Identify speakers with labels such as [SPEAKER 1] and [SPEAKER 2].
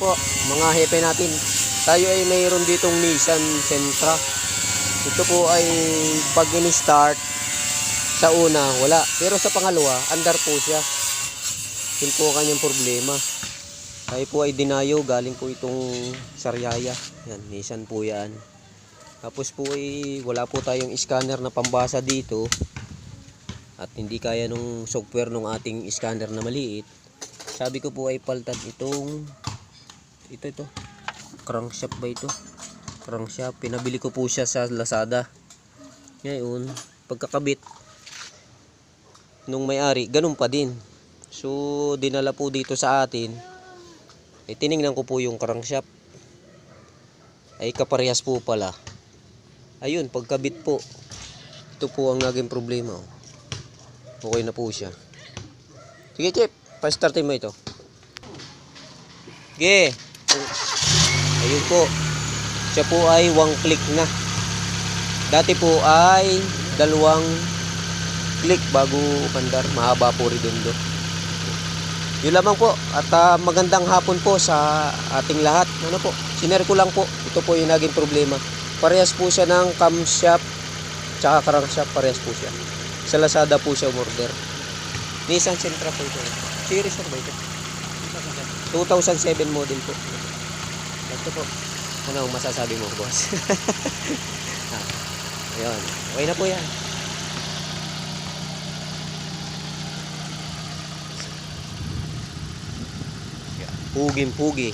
[SPEAKER 1] po mga hepe natin. Tayo ay mayroon ditong Nissan Sentra. Ito po ay pag in-start sa una wala, pero sa pangalawa andar po siya. Yun po kanyang problema. Tayo po ay dinayo, galing po itong Sariaya. Yan, Nissan po yan. Tapos po ay wala po tayong scanner na pambasa dito. At hindi kaya nung software nung ating scanner na maliit. Sabi ko po ay paltan itong ito crankshaft ba ito? Crankshaft, pinabili ko po siya sa Lazada. Ngayon, pagkakabit nung may-ari, ganun pa din. So, dinala po dito sa atin. Tiningnan ko po yung crankshaft. Ay kaparehas po pala. Ayun, pagkabit po. Ito po ang naging problema. Okay na po siya. Sige, Chip. Pa-startin mo ito. Sige. Ayun po. Siya po ay one click na. Dati po ay dalawang click bago pandar. Mahaba po redondo. Yun lamang po. At magandang hapon po sa ating lahat. Ano po? Sinare ko lang po. Ito po yung naging problema. Parehas po siya ng camshaft tsaka crankshaft. Parehas po siya. Sa Lazada po siya order. Nissan Sentra po ito. Series ba ito? 2007 model po. Ito po. Ano masasabi mo, boss? Ayun. Okay na po yan. Puging-pugi.